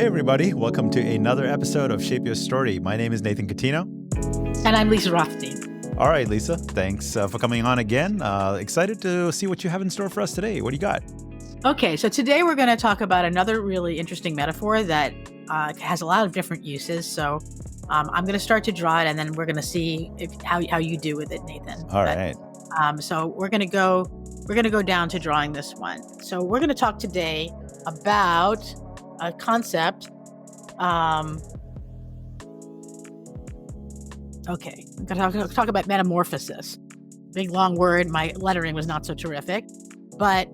Hey everybody, welcome to another episode of Shape Your Story. My name is Nathan Coutinho. And I'm Lisa Rothstein. All right, Lisa, thanks for coming on again. Excited to see what you have in store for us today. What do you got? Okay, so today we're going to talk about another really interesting metaphor that has a lot of different uses. So I'm going to start to draw it, and then we're going to see how you do with it, Nathan. All right. So we're going to go down to drawing this one. So we're going to talk today about a concept. Okay, I'm going to talk about metamorphosis. Big long word. My lettering was not so terrific, but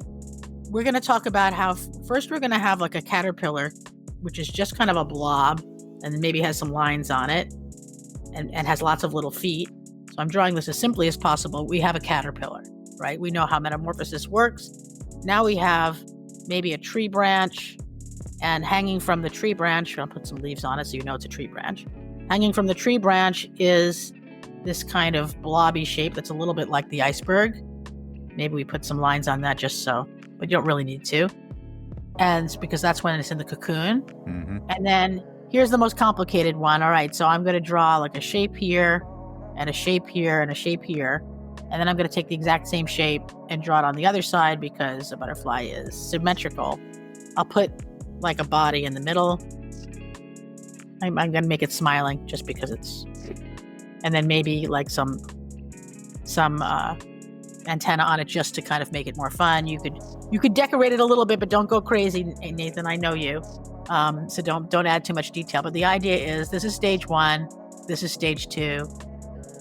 we're going to talk about how first we're going to have like a caterpillar, which is just kind of a blob, and maybe has some lines on it, and has lots of little feet. So I'm drawing this as simply as possible. We have a caterpillar, right? We know how metamorphosis works. Now we have maybe a tree branch, and hanging from the tree branch, I'll put some leaves on it so you know it's a tree branch. Hanging from the tree branch is this kind of blobby shape that's a little bit like the iceberg. Maybe we put some lines on that just so, but you don't really need to. And it's because that's when it's in the cocoon. Mm-hmm. And then here's the most complicated one. All right, so I'm going to draw like a shape here, and a shape here, and a shape here. And then I'm going to take the exact same shape and draw it on the other side because a butterfly is symmetrical. I'll put like a body in the middle. I'm going to make it smiling just because it's, and then maybe like some antenna on it just to kind of make it more fun. You could decorate it a little bit, but don't go crazy, Nathan. I know you, so don't add too much detail. But the idea is this is stage 1, this is stage 2,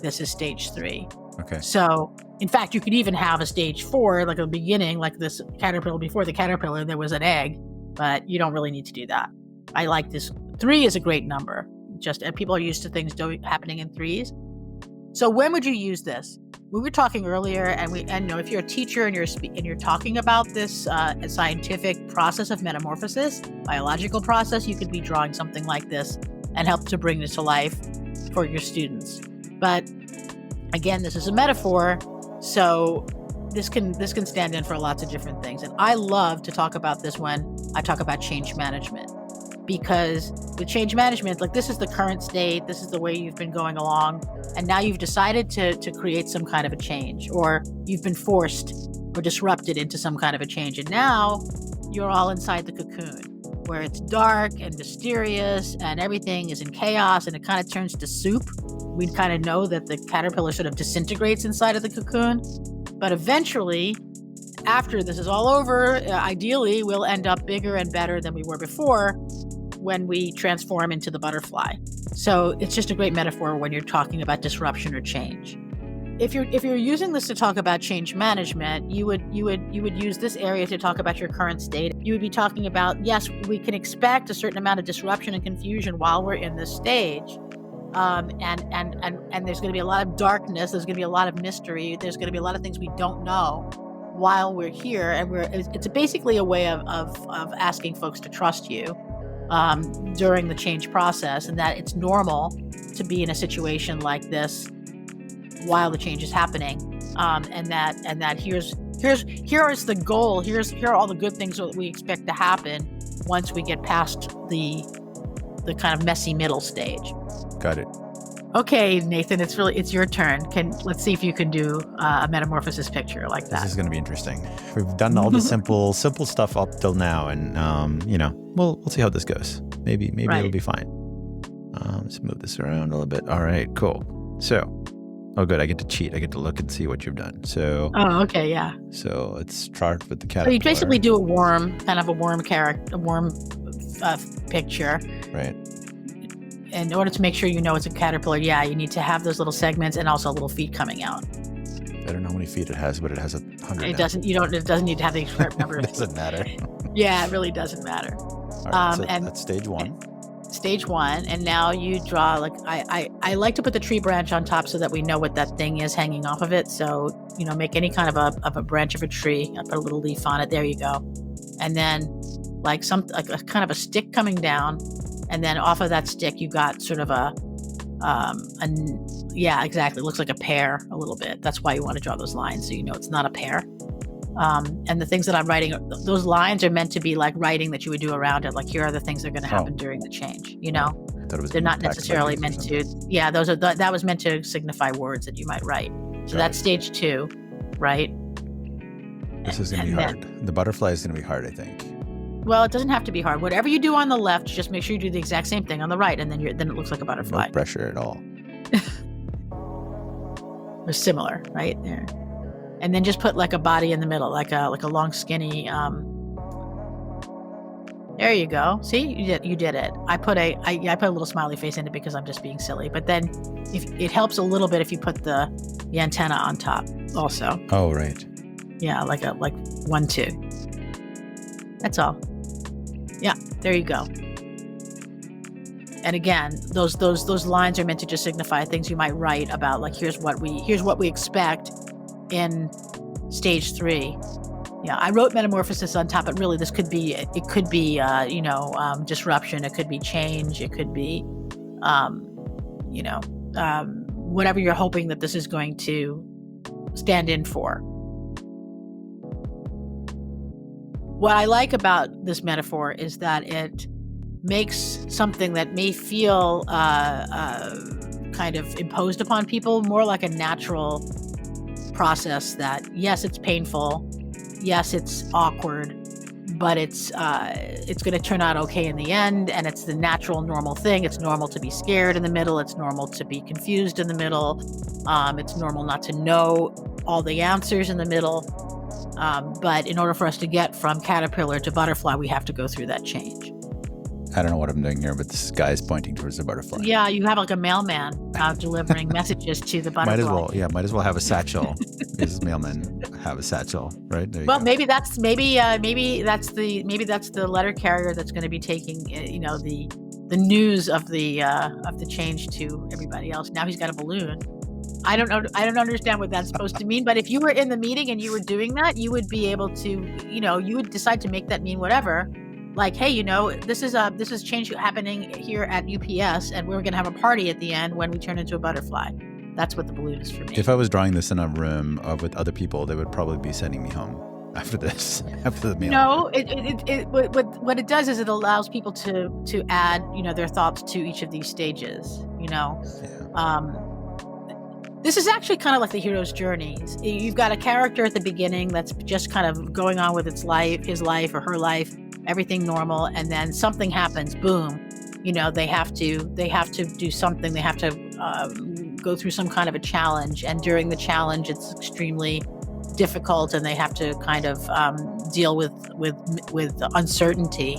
this is stage 3. Okay. So in fact, you could even have a stage 4, like a beginning, like this caterpillar. Before the caterpillar, there was an egg, but you don't really need to do that. I like this. 3 is a great number. Just people are used to things happening in 3s. So when would you use this? We were talking earlier, and if you're a teacher and you're talking about this scientific process of metamorphosis, biological process, you could be drawing something like this and help to bring this to life for your students. But again, this is a metaphor, so this can stand in for lots of different things. And I love to talk about this when I talk about change management. Because with change management, like this is the current state, this is the way you've been going along, and now you've decided to create some kind of a change, or you've been forced or disrupted into some kind of a change. And now you're all inside the cocoon where it's dark and mysterious and everything is in chaos and it kind of turns to soup. We kind of know that the caterpillar sort of disintegrates inside of the cocoon, but eventually, after this is all over, ideally, we'll end up bigger and better than we were before when we transform into the butterfly. So it's just a great metaphor when you're talking about disruption or change. If you're using this to talk about change management, you would use this area to talk about your current state. You would be talking about, yes, we can expect a certain amount of disruption and confusion while we're in this stage. And there's going to be a lot of darkness. There's going to be a lot of mystery. There's going to be a lot of things we don't know while we're here, and it's basically a way of asking folks to trust you during the change process, and that it's normal to be in a situation like this while the change is happening, and that here is the goal. Here are all the good things that we expect to happen once we get past the kind of messy middle stage. Got it. Okay, Nathan, it's your turn. Let's see if you can do a metamorphosis picture like that. This is going to be interesting. We've done all the simple stuff up till now, and we'll see how this goes. Maybe right. It'll be fine. Let's move this around a little bit. All right, cool. So, good. I get to cheat. I get to look and see what you've done. So. Oh, okay, yeah. So let's start with the caterpillar. So you basically do a worm picture. Right. In order to make sure you know it's a caterpillar, you need to have those little segments and also little feet coming out. I don't know how many feet it has, but it has 100. It doesn't need to have the exact number. It doesn't matter. Yeah, it really doesn't matter. All right, so that's stage 1. Stage 1, and now you draw like I like to put the tree branch on top so that we know what that thing is hanging off of it. So make any kind of a branch of a tree. I put a little leaf on it. There you go. And then like a kind of a stick coming down. And then off of that stick, you got sort of exactly. It looks like a pear a little bit. That's why you want to draw those lines, so you know it's not a pear. And the things that I'm writing, those lines are meant to be like writing that you would do around it. Like, here are the things that are going to happen during the change, you know? They're not necessarily meant to, that was meant to signify words that you might write. So that's stage 2, right? This is going to be hard. The butterfly is going to be hard, I think. Well, it doesn't have to be hard. Whatever you do on the left, just make sure you do the exact same thing on the right, and then it looks like a butterfly. No pressure at all. They're similar, right there. And then just put like a body in the middle, like a long, skinny. There you go. See, you did it. I put a little smiley face in it because I'm just being silly. But then, if it helps a little bit if you put the antenna on top, also. Oh, right. Yeah, like 1, 2. That's all. Yeah, there you go. And again, those lines are meant to just signify things you might write about, like here's what we expect in stage 3. Yeah, I wrote Metamorphosis on top, but really this could be disruption. It could be change. It could be, whatever you're hoping that this is going to stand in for. What I like about this metaphor is that it makes something that may feel kind of imposed upon people more like a natural process that, yes, it's painful, yes, it's awkward, but it's going to turn out okay in the end, and it's the natural, normal thing. It's normal to be scared in the middle. It's normal to be confused in the middle. It's normal not to know all the answers in the middle. But in order for us to get from caterpillar to butterfly, we have to go through that change. I don't know what I'm doing here, but this guy is pointing towards the butterfly. Yeah, you have like a mailman delivering messages to the butterfly. Might as well have a satchel. These mailmen have a satchel, right? Well, maybe that's the letter carrier that's going to be taking the news of the change to everybody else. Now he's got a balloon. I don't know. I don't understand what that's supposed to mean. But if you were in the meeting and you were doing that, you would be able to, you would decide to make that mean whatever. Like, hey, this is change happening here at UPS, and we're going to have a party at the end when we turn into a butterfly. That's what the balloon is for me. If I was drawing this in a room with other people, they would probably be sending me home after this, after the meal. No, what it does is it allows people to add, their thoughts to each of these stages. Yeah. This is actually kind of like the hero's journey. You've got a character at the beginning that's just kind of going on with his life or her life, everything normal, and then something happens. Boom, they have to do something. They have to go through some kind of a challenge, and during the challenge, it's extremely difficult, and they have to kind of deal with uncertainty.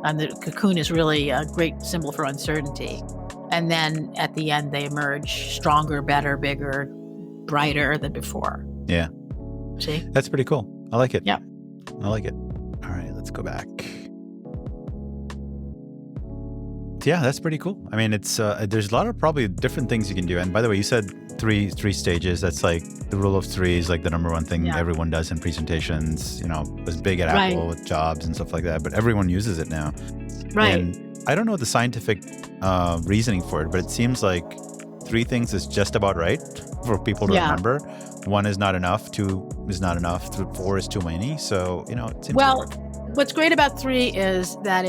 And the cocoon is really a great symbol for uncertainty. And then at the end, they emerge stronger, better, bigger, brighter than before. Yeah. See? That's pretty cool. I like it. Yeah. I like it. All right, let's go back. Yeah, that's pretty cool. I mean, it's there's a lot of probably different things you can do. And by the way, you said three stages. That's like the rule of 3 is like the number one thing everyone does in presentations. It was big at Apple with jobs and stuff like that, but everyone uses it now. Right. And I don't know the scientific reasoning for it, but it seems like 3 things is just about right for people to remember. 1 is not enough, 2 is not enough, 4 is too many. So, it seems to work. What's great about 3 is that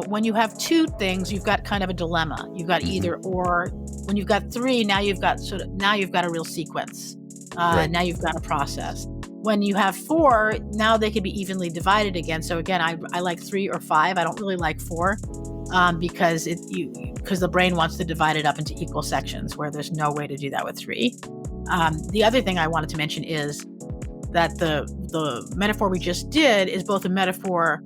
when you have 2 things, you've got kind of a dilemma. You've got either or. When you've got 3, now you've got a real sequence. Right. Now you've got a process. When you have 4, now they can be evenly divided again. So again, I like 3 or 5. I don't really like 4 because the brain wants to divide it up into equal sections, where there's no way to do that with 3. The other thing I wanted to mention is that the metaphor we just did is both a metaphor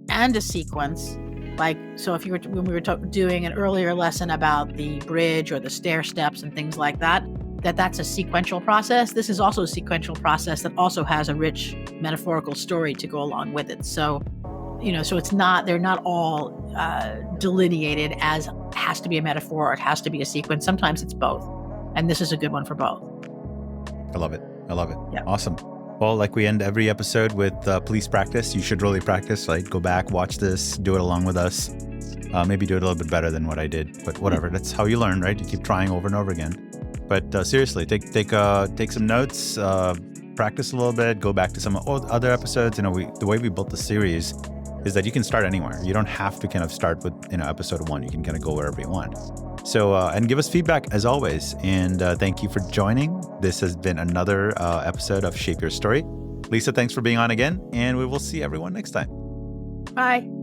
and a sequence. Like, so if when we were doing an earlier lesson about the bridge or the stair steps and things like that, that's a sequential process. This is also a sequential process that also has a rich metaphorical story to go along with it. So, so they're not all delineated as has to be a metaphor or it has to be a sequence. Sometimes it's both. And this is a good one for both. I love it. Yeah. Awesome. Well, like we end every episode with please practice. You should really practice, right? Go back, watch this, do it along with us. Maybe do it a little bit better than what I did, but whatever. That's how you learn, right? You keep trying over and over again. But seriously, take some notes. practice a little bit, go back to some other episodes. The way we built the series is that you can start anywhere. You don't have to kind of start with, episode 1. You can kind of go wherever you want. So, and give us feedback as always. And thank you for joining. This has been another episode of Shape Your Story. Lisa, thanks for being on again. And we will see everyone next time. Bye.